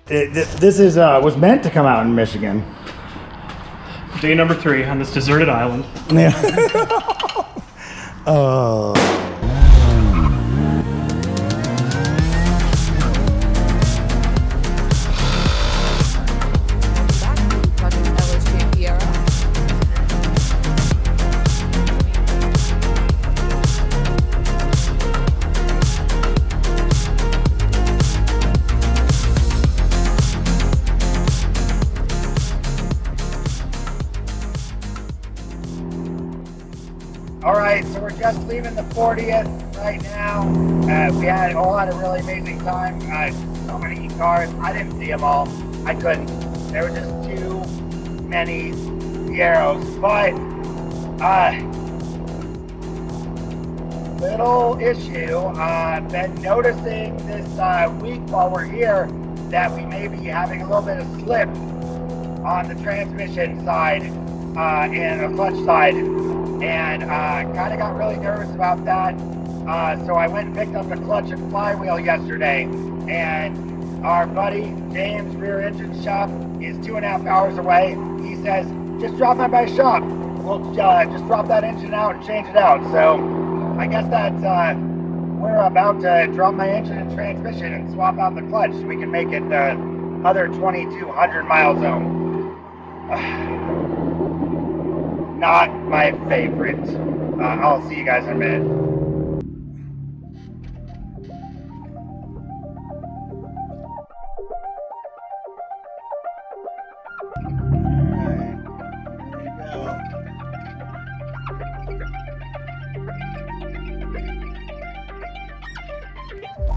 This is was meant to come out in Michigan. Day number 3 on this deserted island. Yeah. Oh. LSJ Fiero. All right, so we're just leaving the 40th right now. We all had a really amazing time. So many cars. I didn't see them all. I couldn't. There were just too many Fieros. But little issue. I've been noticing this week while we're here that we may be having a little bit of slip on the transmission side and the clutch side. And kind of got really nervous about that. So I went and picked up the clutch and flywheel yesterday. And our buddy James, rear engine shop, is 2.5 hours away. He says, just drop by my shop. We'll just drop that engine out and change it out. So I guess that we're about to drop my engine and transmission and swap out the clutch. We can make it the other 2,200 mile zone. Not my favorite. I'll see you guys in a minute.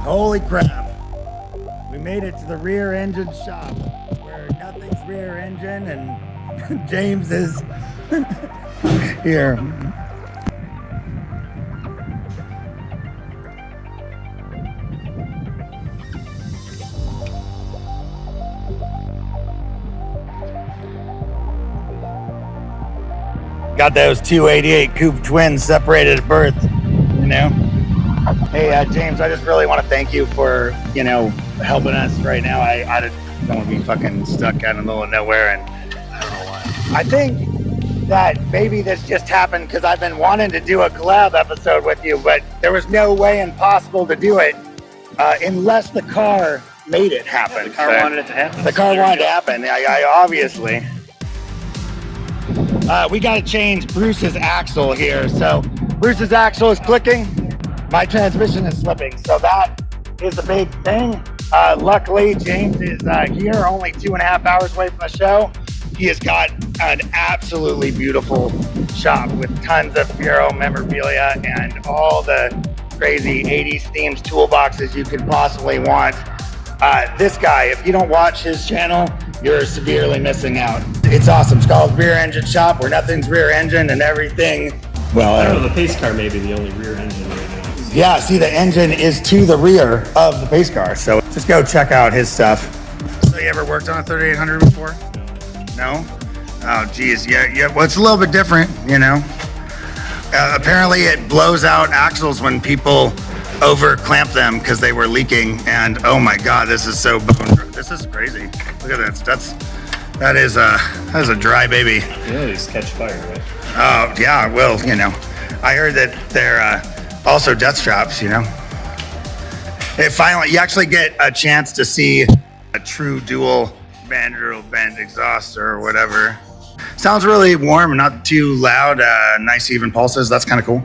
Holy crap. We made it to the rear engine shop where nothing's rear engine and James is here. Got those 288 coupe twins separated at birth, you know? Hey, James, I just really want to thank you for, helping us right now. I just don't want to be fucking stuck out in the middle of nowhere, and I don't know why. I think that maybe this just happened because I've been wanting to do a collab episode with you, but there was no way impossible to do it unless the car made it happen. The car wanted it to happen. The car wanted to happen. I obviously. We got to change Bruce's axle here. So Bruce's axle is clicking. My transmission is slipping. So that is a big thing. Luckily, James is here, only 2.5 hours away from the show. He has got an absolutely beautiful shop with tons of Fiero memorabilia and all the crazy 80s themed toolboxes you could possibly want. This guy, if you don't watch his channel, you're severely missing out. It's awesome. It's called Rear Engine Shop, where nothing's rear engine and everything. Well, I don't know, the pace car may be the only rear engine right now. Yeah, see, the engine is to the rear of the pace car. So just go check out his stuff. So you ever worked on a 3800 before? No? Oh, geez. Yeah. Well, it's a little bit different, apparently it blows out axles when people over clamp them because they were leaking. And oh my God, this is so this is crazy. Look at that. That is a dry baby. These catch fire, right? Oh, yeah. Well, I heard that they're also death traps, you actually get a chance to see a true dual Vanderbilt bend exhaust or whatever. Sounds really warm and not too loud. Nice even pulses. That's kind of cool.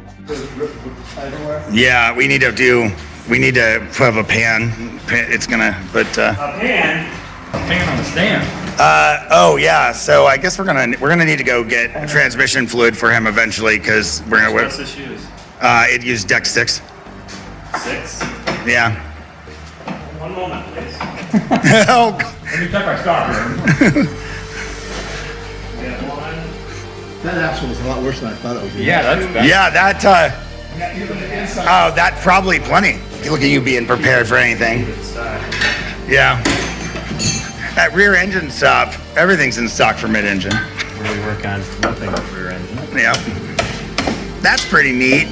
Yeah, we need to have a pan. It's gonna, but a pan on the stand. Oh yeah. So I guess we're gonna need to go get transmission fluid for him eventually because we're gonna. What's the shoes? It used Deck 6. 6? Yeah. One moment, please. Oh. Let me check my stock. That actually was a lot worse than I thought it would be. Yeah, that's bad. Yeah, that's probably plenty. Look at you being prepared for anything. Yeah. That rear engine stop, everything's in stock for mid-engine. Really work on nothing with rear engine. Yeah. That's pretty neat.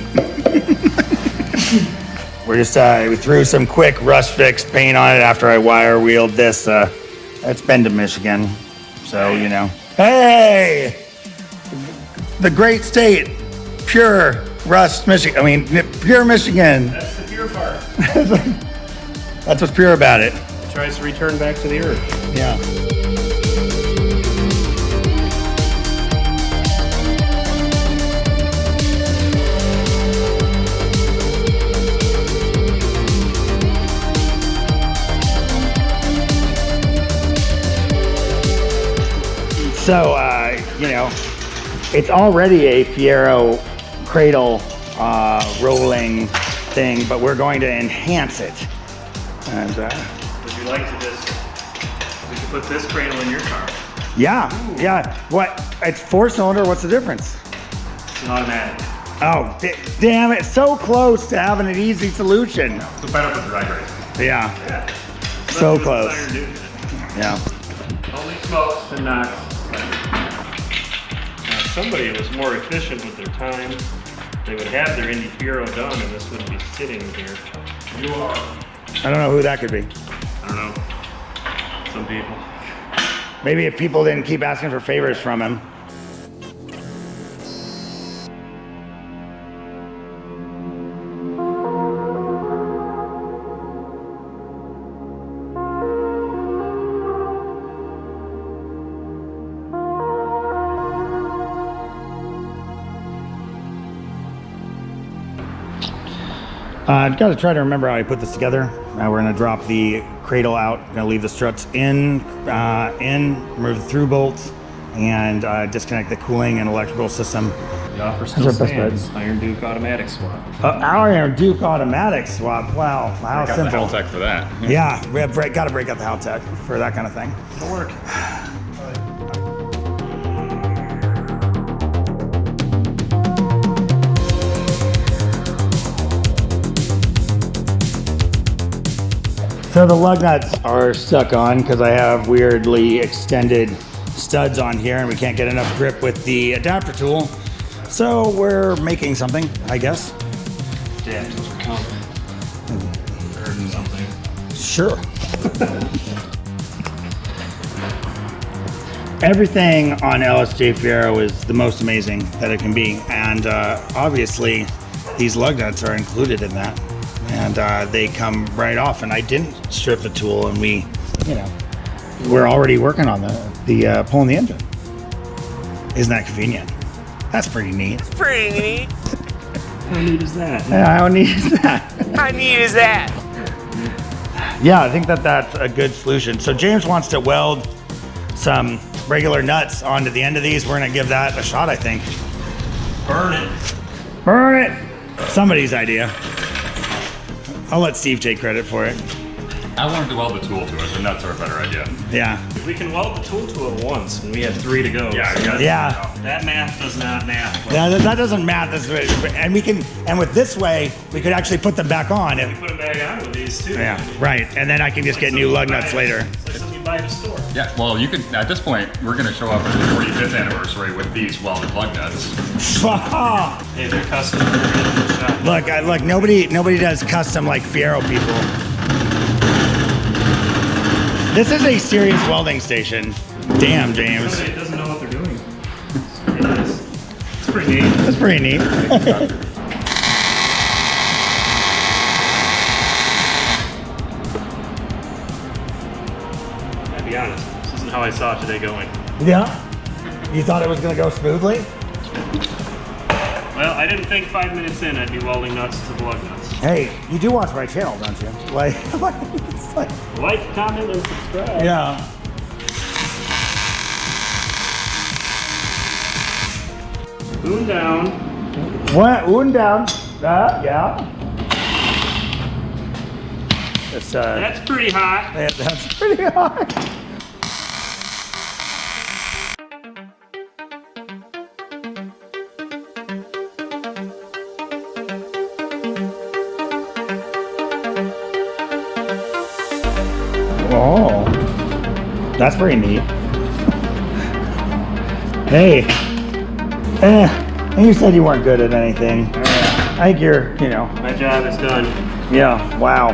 We're just, we threw some quick rust fix paint on it after I wire wheeled this It's Bend, Michigan. So, you know. Hey! The great state. Pure Rust, Michigan. I mean, pure Michigan. That's the pure part. That's what's pure about it. It tries to return back to the earth. Yeah. So, you know, it's already a Fiero cradle rolling thing, but we're going to enhance it. And Would you like to just, we could put this cradle in your car. yeah, yeah. What? It's 4-cylinder. What's the difference? It's an automatic. Oh, damn it. So close to having an easy solution. So better for drag racing. Yeah. Yeah. So That's what close. it's designed to do. Yeah. Only smokes and knocks. Now, if somebody was more efficient with their time, they would have their Indy Fiero done and this wouldn't be sitting here. You are. I don't know who that could be. I don't know. Some people. Maybe if people didn't keep asking for favors from him. I've got to try to remember how I put this together. We're going to drop the cradle out, going to leave the struts in, remove the through bolts, and disconnect the cooling and electrical system. The offer Those still are best stands. bets. Iron Duke automatic swap. Iron Duke automatic swap. Wow, how Got the simple. Haltech for that. Yeah, we have got to break out the Haltech for that kind of thing. It'll work. So the lug nuts are stuck on because I have weirdly extended studs on here and we can't get enough grip with the adapter tool. So we're making something, I guess. Adapters are coming. Or something. Sure. Everything on LSJ Fiero is the most amazing that it can be. And obviously these lug nuts are included in that. And they come right off. And I didn't strip the tool, and we, you know, we're already working on the pulling the engine. Isn't that convenient? That's pretty neat. Pretty neat. How neat is that? Yeah, how neat is that? How neat is that? Yeah, I think that's a good solution. So James wants to weld some regular nuts onto the end of these. We're gonna give that a shot, I think. Burn it. Burn it. Somebody's idea. I'll let Steve take credit for it. I wanted to weld the tool to it. The nuts are a better idea. Yeah. We can weld the tool to it once, and we have 3 to go. Yeah, you gotta Yeah. That math does not math. Yeah, that doesn't math. And we can, and with this way, we could actually put them back on. We put them back on with these too. Yeah, right. And then I can just get new lug nuts later. It's like something you buy at the store. Yeah, well, you can, at this point, we're going to show up at the 45th anniversary with these welded lug nuts. Hey, they're custom. They're in the shop. Look, nobody does custom like Fiero people. This is a serious welding station. Damn, James. Somebody doesn't know what they're doing. It is. It's pretty neat. That's pretty neat. I'll be honest. This isn't how I saw today going. Yeah? You thought it was gonna go smoothly? Well, I didn't think 5 minutes in I'd be welding nuts to the lug nuts. Hey, you do watch my channel, don't you? Like, it's like, Like, comment, and subscribe. yeah. Boom down. What? One down. Yeah. That's pretty hot. That's pretty hard. Oh, that's pretty neat. Hey, you said you weren't good at anything. I think you're, My job is done. yeah, wow.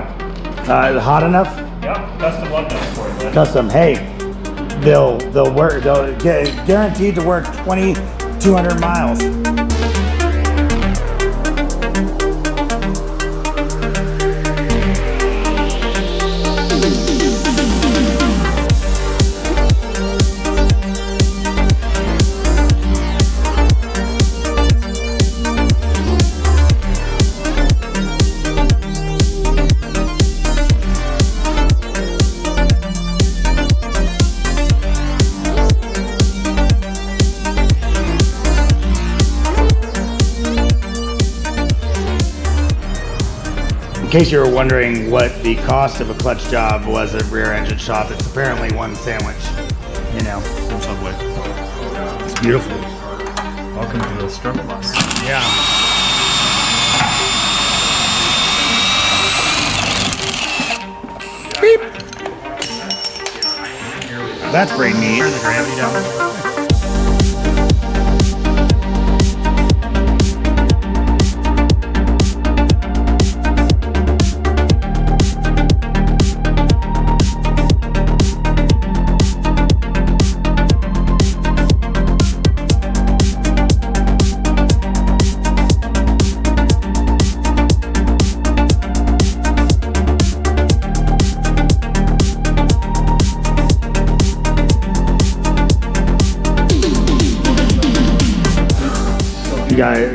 Hot enough? Yep, custom lug nuts for it. Custom. Hey, they'll work. They'll get guaranteed to work 2,200 miles. In case you were wondering what the cost of a clutch job was at rear engine shop, it's apparently one sandwich, you know. From Subway. It's beautiful. Welcome to the struggle bus. Yeah. Beep. That's pretty neat. Turn the gravity down.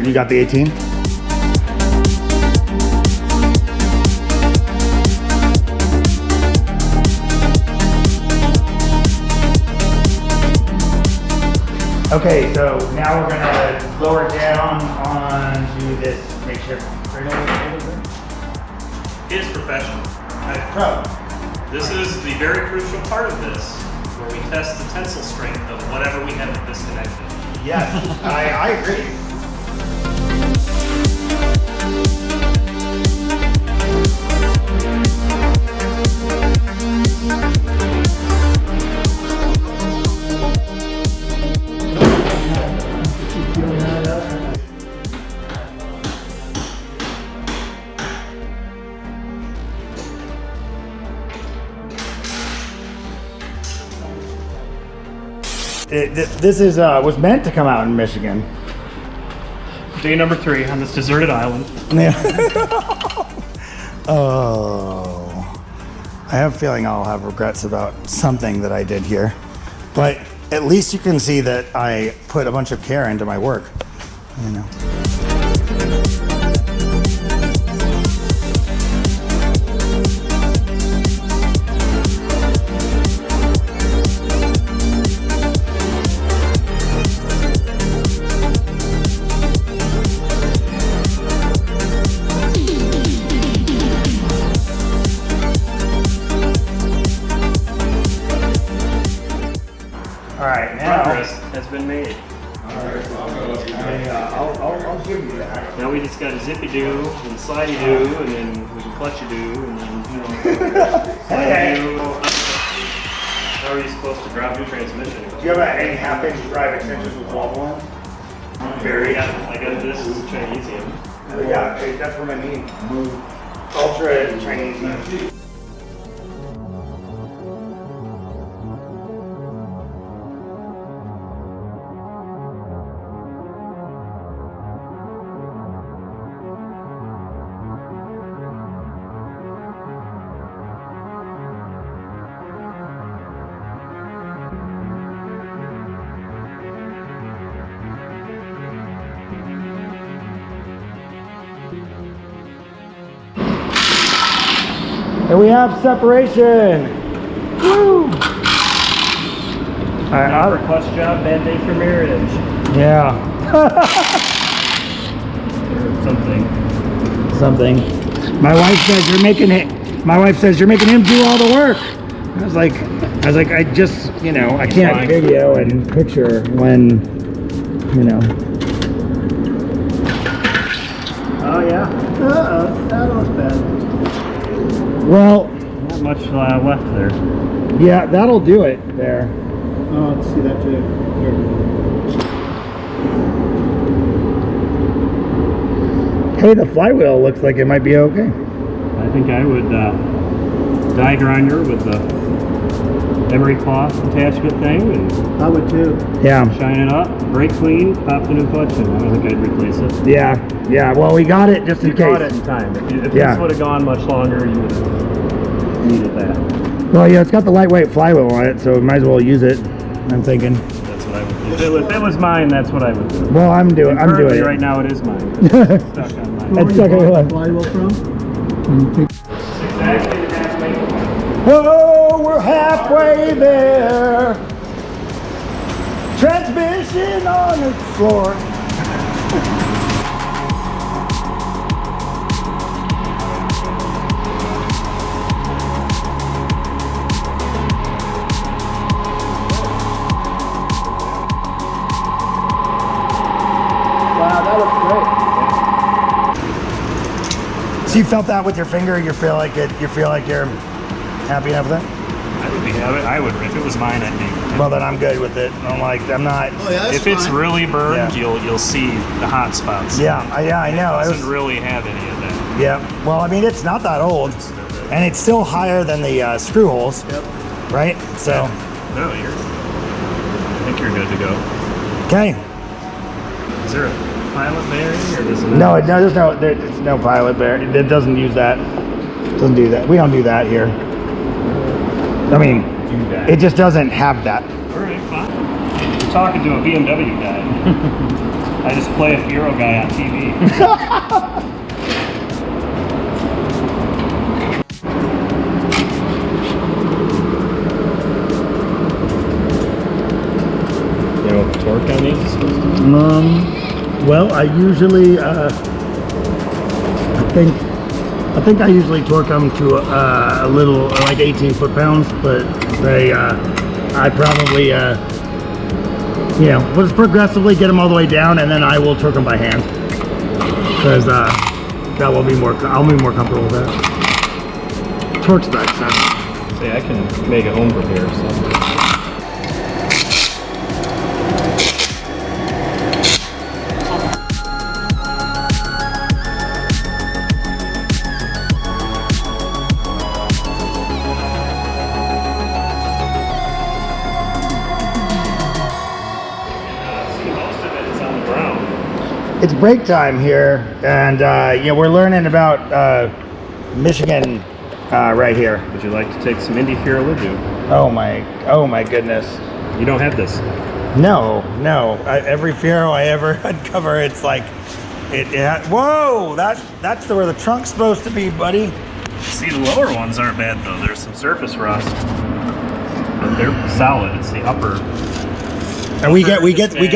You got the 18? Okay, so now we're gonna lower down onto this makeshift cradle. He is professional. Pro. This is the very crucial part of this, where we test the tensile strength of whatever we have disconnected. Yes, I agree. This is was meant to come out in Michigan. Day number 3 on this deserted island. Yeah. Oh, I have a feeling I'll have regrets about something that I did here, but at least you can see that I put a bunch of care into my work, you know. Has been made. I'll give you that. Now we just got a zippy do and slidey do, and then we can clutchy do, and then you know. Hey. Do. How are you supposed to drop new transmission? Do you have any half-inch drive extensions with wobble on? Very. I got this is Chinesium. Yeah, that's what I mean. Ultra and Chinese. And we have separation. Woo! Now for clutch job, bad day for marriage. Yeah. Or something. My wife says you're making it. My wife says you're making him do all the work. I was like, I just, you know, I can't fine. video and picture when, you know. Oh yeah. That was bad. Well, Not much left there. yeah, that'll do it there. Oh, let's see that too. Hey, the flywheel looks like it might be okay. I think I would die grinder with the emery cloth attachment thing and I would too. Yeah. shine it up, brake clean, pop the new clutch in. I don't think I'd replace it. Yeah. Yeah. Well, we got it just in You got case. it in time. If Yeah. this would have gone much longer, you would have needed that. Well, yeah, it's got the lightweight flywheel on it, so we might as well use it. I'm thinking. That's what I would do. If it was mine, that's what I would do. Well, I'm doing Currently, it. right now, it is mine. It's stuck on mine. It's stuck on your leg. Flywheel from? Exactly the halfway. Whoa, we're halfway there. Transmission on the floor. Wow, that looks great. So you felt that with your finger? You feel like it? You feel like you're happy enough with it? I would be. I would. If it was mine, I'd be. Well, then I'm good with it. I'm not. Oh yeah, that's If it's fine. really burned, Yeah. you'll see the hot spots. Yeah, I know. It It doesn't was, really have any of that. yeah. Well, I mean, it's not that old, and it's still higher than the screw holes, Yep. right? So, No, I think you're good to go. okay. Is there a pilot bearing or does it? No, there's no pilot there. It doesn't use that. Doesn't do that. We don't do that here. I mean, do that. it just doesn't have that. All right, fine. You're talking to a BMW guy. I just play a Fiero guy on TV. You know what the torque on these is supposed to be? Well, I usually, I think I usually torque them to a little, like 18 foot-pounds, but I probably, you know, we'll just progressively get them all the way down, and then I will torque them by hand, because that will be I'll be more comfortable with that. Torque specs, See, I can make it home from here, so. it's break time here, and yeah, we're learning about Michigan right here. Would you like to take some Indy Fiero with you? Oh my goodness. You don't have this. No. Every Fiero I ever uncover, it's like, whoa, that's where the trunk's supposed to be, buddy. See, the lower ones aren't bad though. There's some surface rust, but they're solid. It's the upper. And we get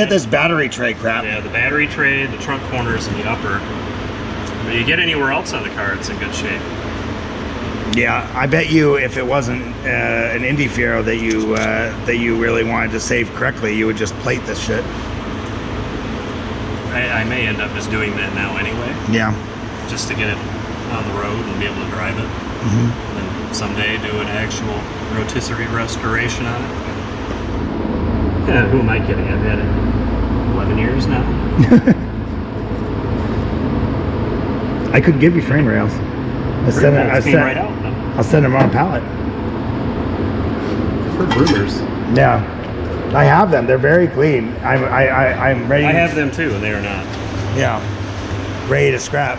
this battery tray crap. Yeah, the battery tray, the trunk corners, and the upper. But you get anywhere else on the car, it's in good shape. Yeah, I bet you if it wasn't an Indy Fiero that you really wanted to save correctly, you would just plate this shit. I may end up just doing that now anyway, Yeah. just to get it on the road and be able to drive it. Mm-hmm. And then someday do an actual rotisserie restoration on it. Yeah, who am I kidding? I've had it 11 years now. I could give you frame rails. I'll send them on a pallet. For rumors. Yeah, I have them. They're very clean. I'm ready. I have them too, and they are not. Yeah, ready to scrap.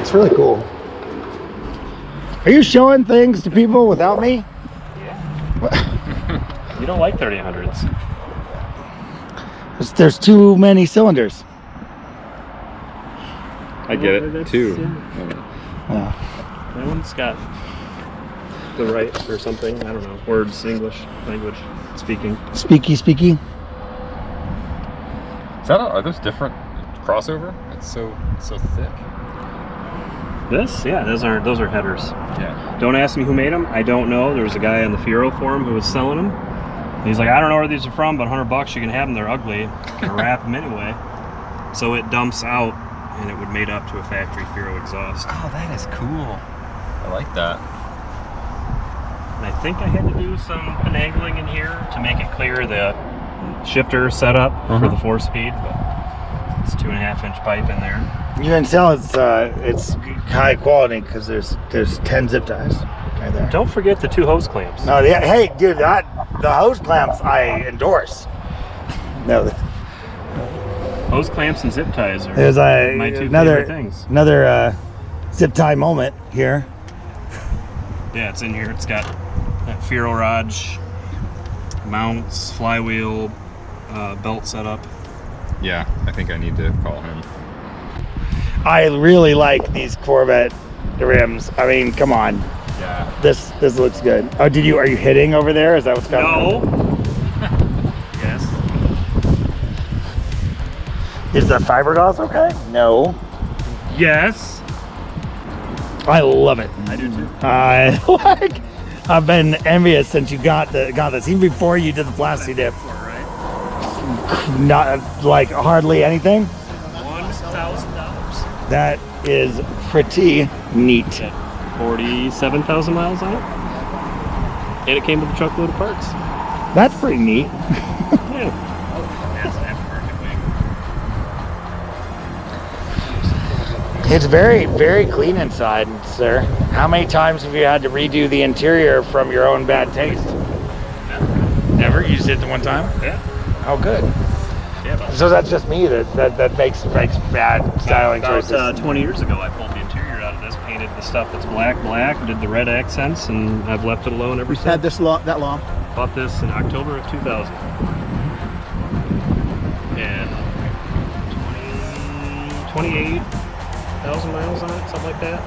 It's really cool. Are you showing things to people without me? You don't like 3000s. There's too many cylinders. I get it too. Yeah. That one's got the right or something. I don't know. Words, English, language, speaking. Speaky. Are those different crossover? It's so thick. This? Yeah, those are headers. Yeah. Don't ask me who made them. I don't know. There was a guy on the Fiero forum who was selling them. He's like, I don't know where these are from, but $100 you can have them. They're ugly. You can wrap them anyway. So it dumps out, and it would made up to a factory Fiero exhaust. Oh, that is cool. I like that. And I think I had to do some finagling in here to make it clear the shifter setup for the 4-speed, but it's 2.5-inch pipe in there. You can tell it's high quality because there's 10 zip ties, right there. Don't forget the 2 hose clamps. No, hey, dude, the hose clamps I endorse. No, Hose clamps and zip ties are there's my 2 favorite things. another zip tie moment here. Yeah, it's in here. It's got that Fiero rod, mounts, flywheel, belt setup. Yeah, I think I need to call him. I really like these Corvette rims. I mean, come on. Yeah. This looks good. Oh, are you hitting over there? Is that what's going on? No. Yes. Is the fiberglass okay? No. Yes. I love it. I do too. I've been envious since you got this, even before you did the plastic dip. Right. Not like hardly anything. $1,000. That is pretty neat. 47,000 miles on it. And it came with a truckload of parts. That's pretty neat. Yeah. That's an aftermarket wing. It's very, very clean inside, sir. How many times have you had to redo the interior from your own bad taste? Never? You just did it one time? Yeah. Oh, good. Yeah, about So that's just me that makes bad styling choices. About 20 years ago, I pulled the interior out of this, painted the stuff that's black, did the red accents, and I've left it alone ever We've since. had this that long. Bought this in October of 2000. And 28,000 miles on it, something like that.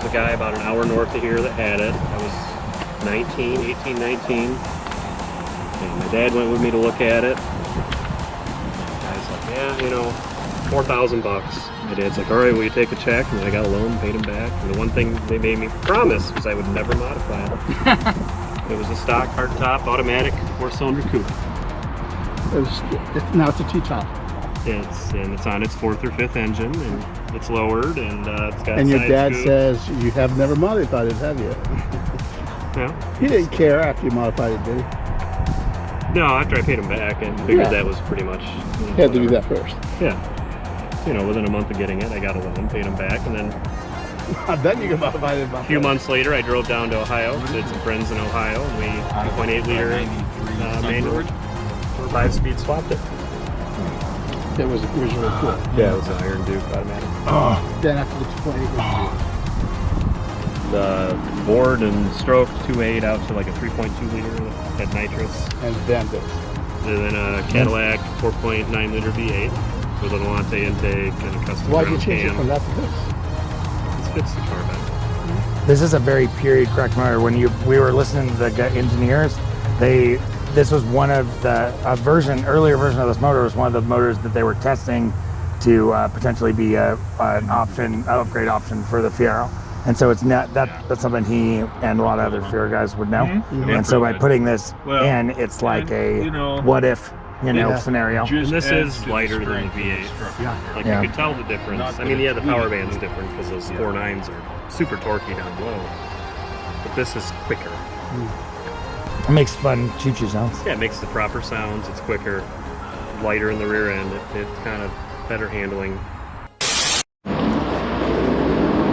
There's a guy about an hour north of here that had it. I was 18, 19. And my dad went with me to look at it. Guy's like, yeah, $4,000. My dad's like, all right, will you take a check? And I got a loan, paid him back. And the one thing they made me promise was I would never modify it. It was a stock hardtop automatic 4-cylinder coupe. Now it's a T-top. It's on its 4th or 5th engine, and it's lowered, and it's got. And your side dad scoop. says you have never modified it, have you? No, He didn't care after you modified it, did he? no. After I paid him back, and figured Yeah. that was pretty much. He had to do that first. Yeah. Within a month of getting it, I got a loan, paid him back, and then Then you can modify it. a few months later, I drove down to Ohio, visited some friends in Ohio, and we 2.8 liter manual for 5-speed swapped it. It was really cool. Yeah, it was an Iron Duke automatic. Then after the 2.8, The bored and stroked 2.8 out to like a 3.2 liter that had nitrous. and then this. And then a Cadillac 4.9 liter V8 with an Alante intake and a custom Why'd you ground change it cam. from that to this? This fits the car better. This is a very period correct motor. When we were listening to the engineers, this was one of the earlier version of this motor was one of the motors that they were testing to potentially be an upgrade option for the Fiero. And so it's not that's something he and a lot of other Fiero guys would know. And so by putting this in, it's like a what if scenario. And this is lighter than the V8. Like Yeah. you could tell the difference. I mean, yeah, the power band's different because those 4.9s are super torquey down low. But this is quicker. It makes fun choo-choo sounds. Yeah, it makes the proper sounds. It's quicker, lighter in the rear end. It's kind of better handling.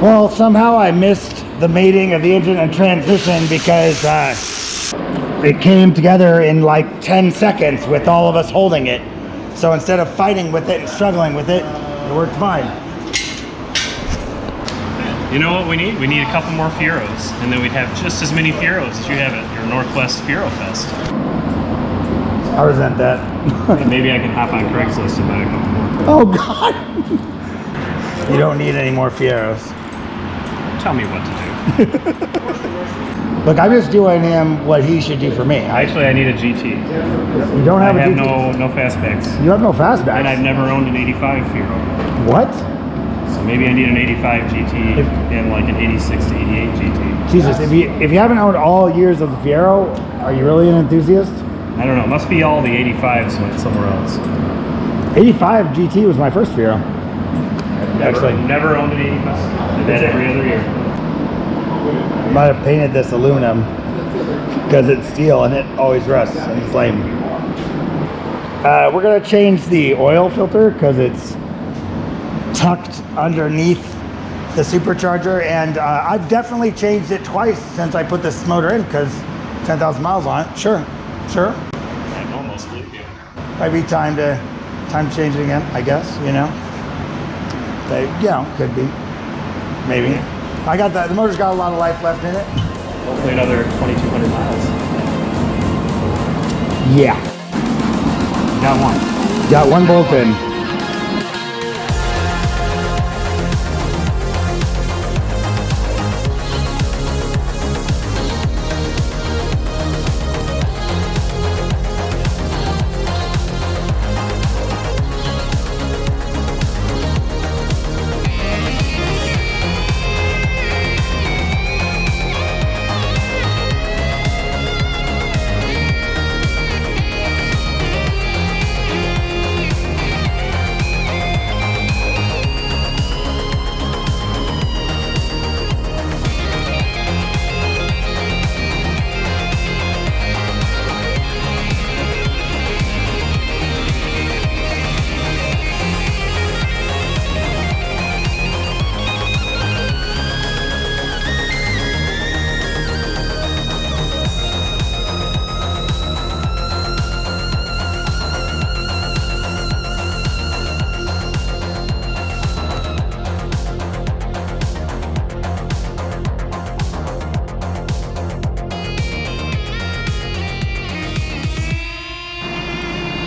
Well, somehow I missed the mating of the engine and transmission because it came together in like 10 seconds with all of us holding it. So instead of fighting with it and struggling with it, it worked fine. You know what we need? We need a couple more Fieros, and then we'd have just as many Fieros as you have at your Northwest Fiero Fest. I resent that. And maybe I can hop on Craigslist and buy a couple more. Oh God! You don't need any more Fieros. Tell me what to do. Look, I'm just doing him what he should do for me. Actually, I need a GT. You don't have I a have GT. no fastbacks. You have no fastbacks. And I've never owned an 85 Fiero. What? So maybe I need an 85 GT and like an 86 to 88 GT. Jesus, if you haven't owned all years of the Fiero, are you really an enthusiast? I don't know. It must be all the 85s went somewhere else. 85 GT was my first Fiero. Actually, Never owned an 85. I've had every other year. I might have painted this aluminum because it's steel and it always rusts in flame. We're gonna change the oil filter because it's tucked underneath the supercharger, and I've definitely changed it twice since I put this motor in, because 10,000 miles on it. Sure. I can almost believe you. Might be time to change it again, I guess, you know. They, you know, could be. Maybe. I got the motor's got a lot of life left in it. Hopefully another 2,200 miles. Yeah. Got one bolt in.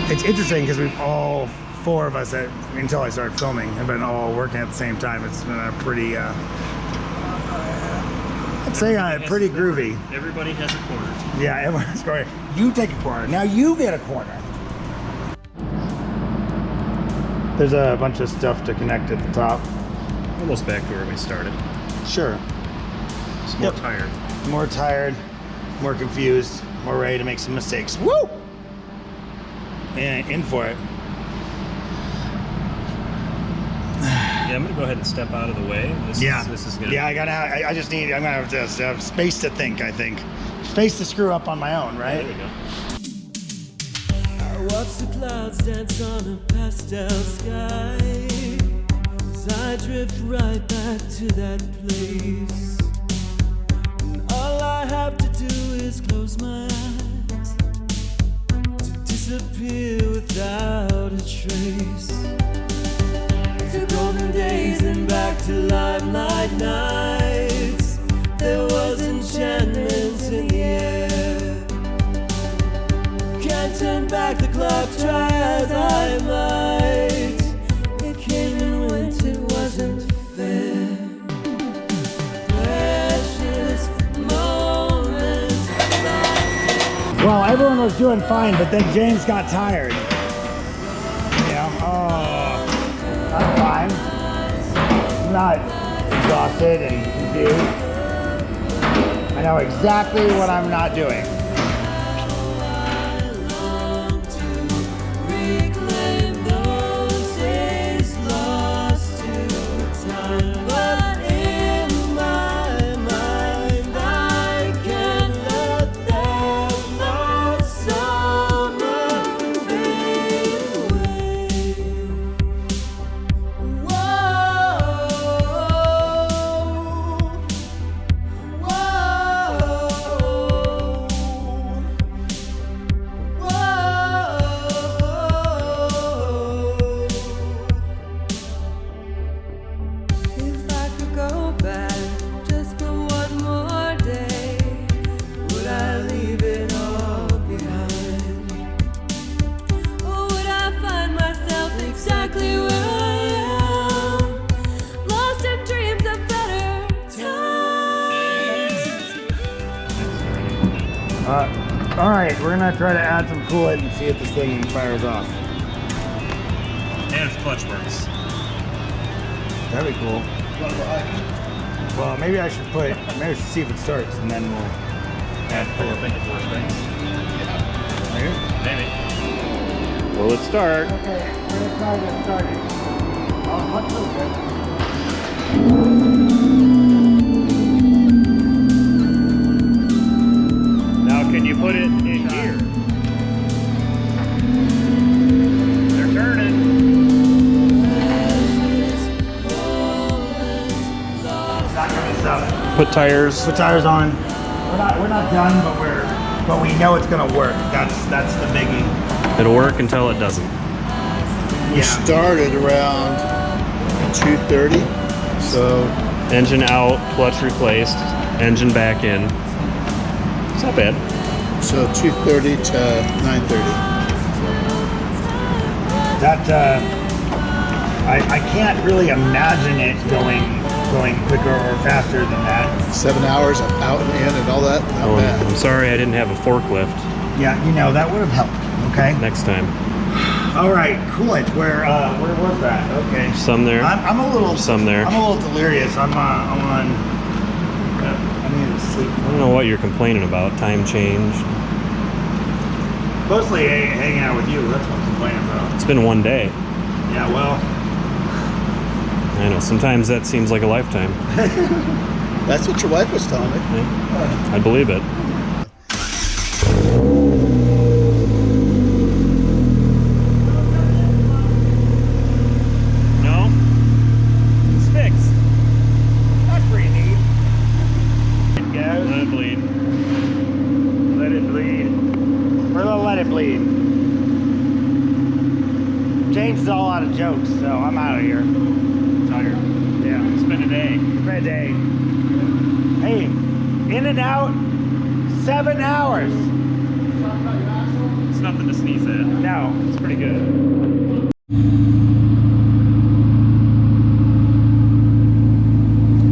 It's interesting because we've all four of us, until I started filming, have been all working at the same time. It's been a pretty, I'd say pretty groovy. Everybody has a corner. Yeah, everyone's going, you take a corner, now you get a corner. There's a bunch of stuff to connect at the top. Almost back to where we started. Sure. Just more tired. More tired, more confused, more ready to make some mistakes. Woo! And in for it. Yeah, I'm gonna go ahead and step out of the way. This is gonna. Yeah, I'm gonna have to have space to think, I think. Space to screw up on my own, right? There we go. I watch the clouds dance on a pastel sky as I drift right back to that place. And all I have to do is close my eyes to disappear without a trace. To golden days and back to limelight nights. There was enchantment in the air. Can't turn back the clock, try as I might. It came and went, it wasn't fair. Precious moments. Well, everyone was doing fine, but then James got tired. Yeah, I'm fine. I'm not exhausted and confused. I know exactly what I'm not doing. All right, we're gonna try to add some coolant and see if this thing fires off. And if clutch works. That'd be cool. Well, maybe I should see if it starts, and then we'll add coolant. Think it's worse things. Maybe. Maybe. Will it start? Okay, we're gonna try to start it. Oh, much so good. Can you put it in gear? They're turning. Put tires. Put tires on. We're not done, but we know it's gonna work. That's the biggie. It'll work until it doesn't. We started around 2:30, so Engine out, clutch replaced, engine back in. It's not bad. so 2:30 to 9:30. That I can't really imagine it going quicker or faster than that. 7 hours out and in and all that. Not Oh, bad. I'm sorry I didn't have a forklift Yeah, you know that would have helped. Okay. next time. All right, coolant. Where was that? Okay. Some there. I'm a little. Some there. I'm a little delirious. I'm on. I need to sleep. I don't know what you're complaining about. Time change. Mostly hanging out with you. That's what I'm complaining about. It's been one day. Yeah. Well. I know. Sometimes that seems like a lifetime. That's what your wife was telling me. Yeah. I believe it. No? It's fixed. That's pretty neat. It goes. Let it bleed. Let it bleed. We're gonna let it bleed. James is all out of jokes, so I'm out of here. Tired. Yeah. It's been a day. Red day. Hey, in and out, 7 hours. It's nothing to sneeze at. No. It's pretty good.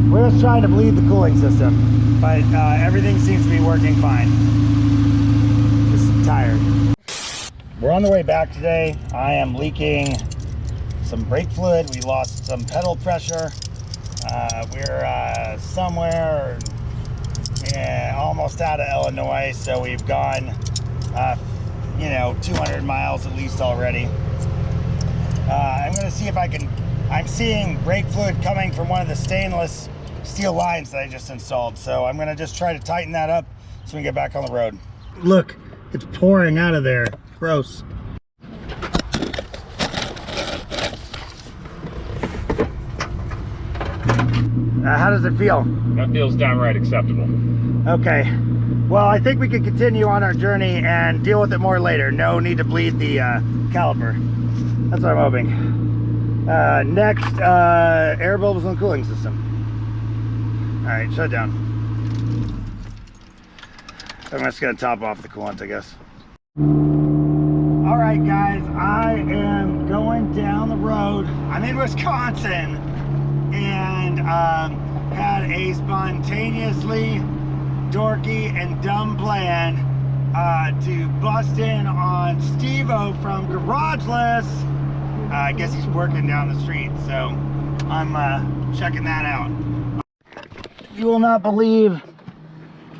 We're just trying to bleed the cooling system, but everything seems to be working fine. Just tired. We're on the way back today. I am leaking some brake fluid. We lost some pedal pressure. We're somewhere almost out of Illinois, so we've gone 200 miles at least already. I'm gonna see if I'm seeing brake fluid coming from one of the stainless steel lines that I just installed, so I'm gonna just try to tighten that up so we can get back on the road. Look, it's pouring out of there. Gross. How does it feel? That feels downright acceptable. Okay. Well, I think we can continue on our journey and deal with it more later. No need to bleed the caliper. That's what I'm hoping. Next, air bubbles and cooling system. All right, shut it down. I'm just gonna top off the coolant, I guess. All right, guys, I am going down the road. I'm in Wisconsin, and had a spontaneously dorky and dumb plan to bust in on Stevoo from Garageless. I guess he's working down the street, so I'm checking that out. You will not believe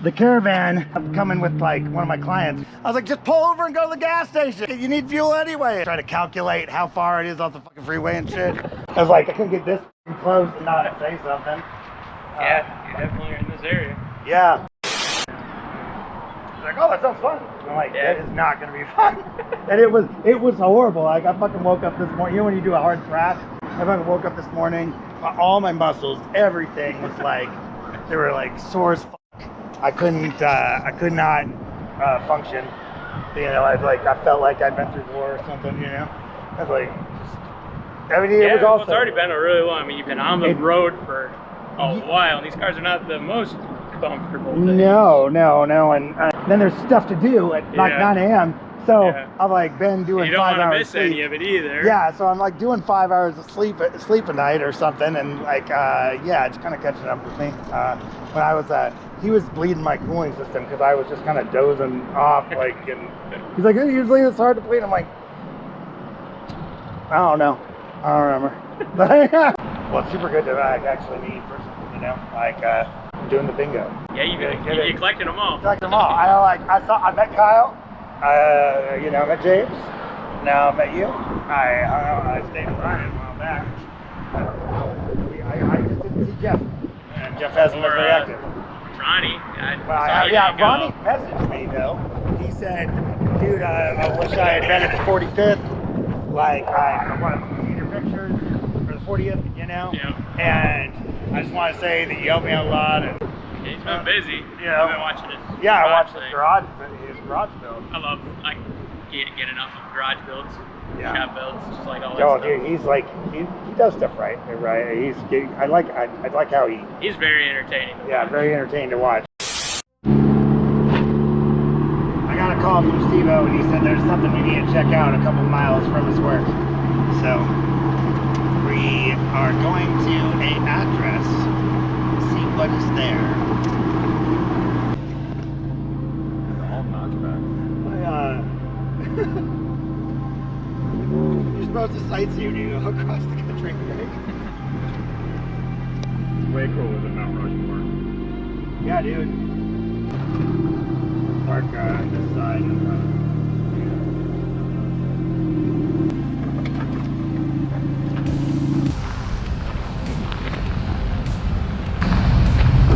the caravan coming with like one of my clients. I was like, just pull over and go to the gas station. You need fuel anyway. Try to calculate how far it is off the fucking freeway and shit. I was like, I couldn't get this close and not say something. Yeah, you definitely are in this area. Yeah. She's like, oh, that sounds fun. I'm like, Yeah. that is not gonna be fun. And it was horrible. Like, I fucking woke up this morning. You know when you do a hard thrash? I fucking woke up this morning. All my muscles, everything was like, they were like sore as fuck. I could not function. You know, I felt like I'd been through war or something. You know, I was like, it was also. It's already been a really long. I mean, you've been on the road for a while, and these cars are not the most comfortable things. No, and then there's stuff to do at like 9 a.m. So I've like been doing you don't 5 want to hours miss sleep. any of it either. Yeah, so I'm like doing 5 hours of sleep a night or something, and like it's kind of catching up with me. When I was he was bleeding my cooling system because I was just kind of dozing off, like, and he's like, usually it's hard to bleed. I'm like, I don't know, I don't remember. Well, it's super good to actually meet in person, you know, like doing the bingo. Yeah, you collected them all. Collect them all. I met Kyle. I met James. Now I met you. I stayed with Ryan a while back. I just didn't see Jeff. And Jeff hasn't been very active. Ronnie. Ronnie messaged me though. He said, dude, I wish I had been at the 45th. Like, I want to see your pictures for the 40th, you know? Yeah. And I just want to say that you helped me out a lot. And He's been busy. Yeah. I've been watching his Yeah, I watched thing. his garage build. I love, I can't get enough of garage builds, Yeah. shop builds, just like all that Oh, stuff. dude, he's like he does stuff right. I like how he. He's very entertaining. to Yeah, watch. very entertaining to watch. I got a call from Stevoo, and he said there's something we need to check out a couple miles from his work. So we are going to an address, see what is there. All knockback. You're supposed to sightsee when you go across the country, right? Way cooler than Mount Rushmore. Yeah, dude. Park on this side.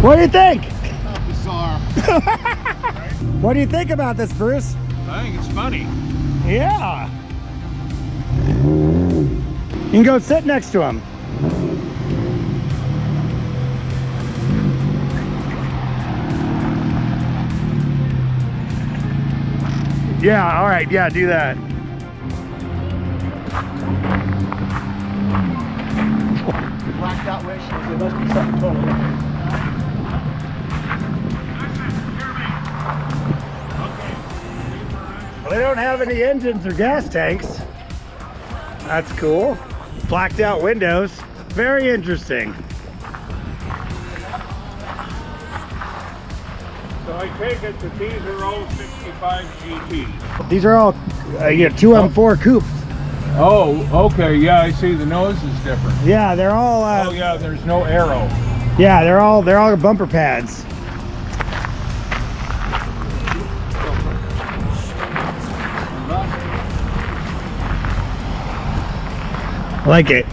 What do you think? Bizarre. What do you think about this, Bruce? I think it's funny. Yeah. You can go sit next to him. Yeah, all right, yeah, do that. Blacked out windshield. There must be something totally different. Well, they don't have any engines or gas tanks. That's cool. Blacked out windows. Very interesting. So I take it that these are all 65 GTs. These are all 2M4 coupes. Oh, okay. Yeah, I see. The nose is different. Yeah, they're all. Oh, yeah. There's no arrow. Yeah, they're all bumper pads. I like it.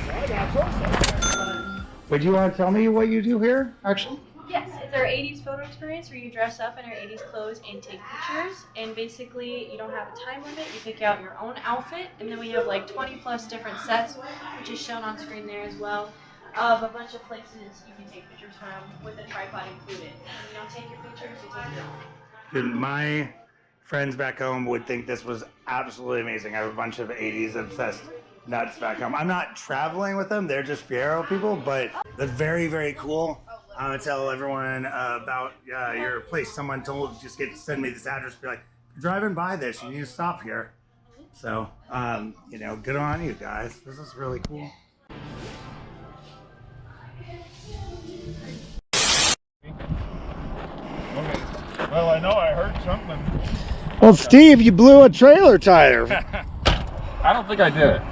Would you want to tell me what you do here, actually? Yes, it's our 80s photo experience where you dress up in our 80s clothes and take pictures. And basically, you don't have a time limit. You pick out your own outfit. And then we have like 20 plus different sets, which is shown on screen there as well, of a bunch of places you can take pictures from with a tripod included. And you don't take your pictures, you take your own. Dude, my friends back home would think this was absolutely amazing. I have a bunch of 80s obsessed nuts back home. I'm not traveling with them. They're just Fiero people, but they're very, very cool. I'm gonna tell everyone about your place. Someone send me this address. Be like, if you're driving by this, you need to stop here. So, good on you guys. This is really cool. Okay. Well, I know I heard something. Well, Steve, you blew a trailer tire. I don't think I did it.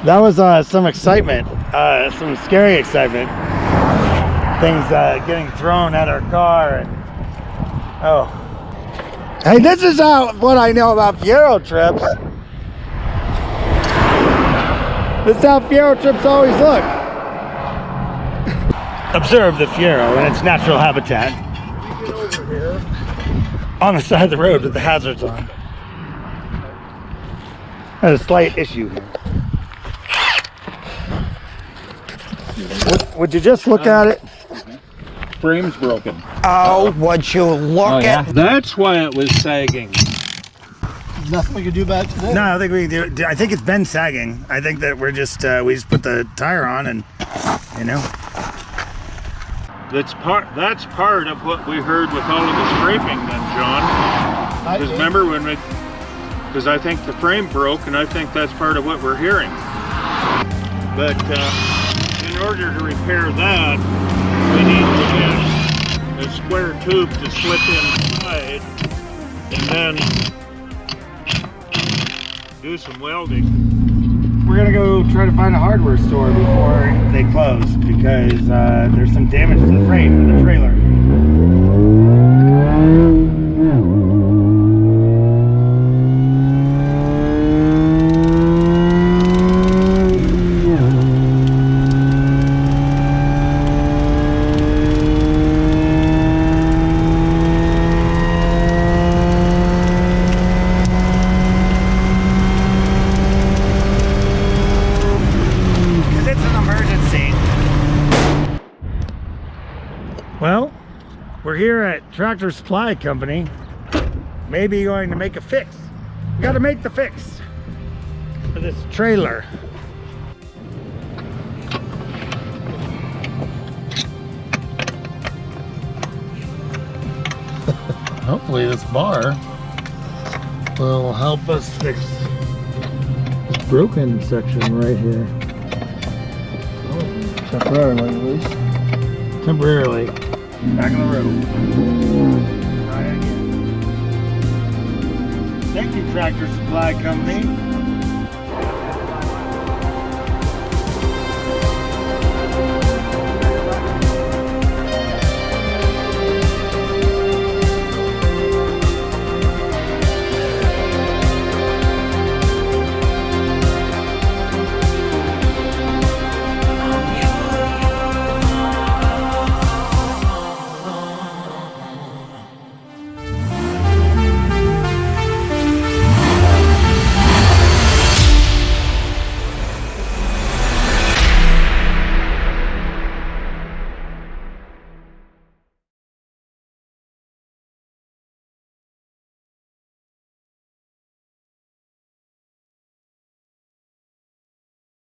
That was some excitement, some scary excitement. Things getting thrown at our car. Hey, this is what I know about Fiero trips. This is how Fiero trips always look. Observe the Fiero in its natural habitat. Get over here. On the side of the road with the hazards on. There's a slight issue here. Would you just look at it? Frame's broken. Oh, would you look at? That's why it was sagging. Nothing we can do about it today. No, I think we can do. I think it's been sagging. I think that we just put the tire on and That's part of what we heard with all of the scraping then, John. Because remember when because I think the frame broke, and I think that's part of what we're hearing. But in order to repair that, we need to get a square tube to slip inside and then do some welding. we're gonna go try to find a hardware store before they close because there's some damage to the frame of the trailer. Well, We're here at Tractor Supply Company, maybe going to make a fix. We got to make the fix for this trailer. Hopefully this bar will help us fix this broken section right here. Temporarily, at least. Temporarily. Back on the road. Try again. Thank you, Tractor Supply Company.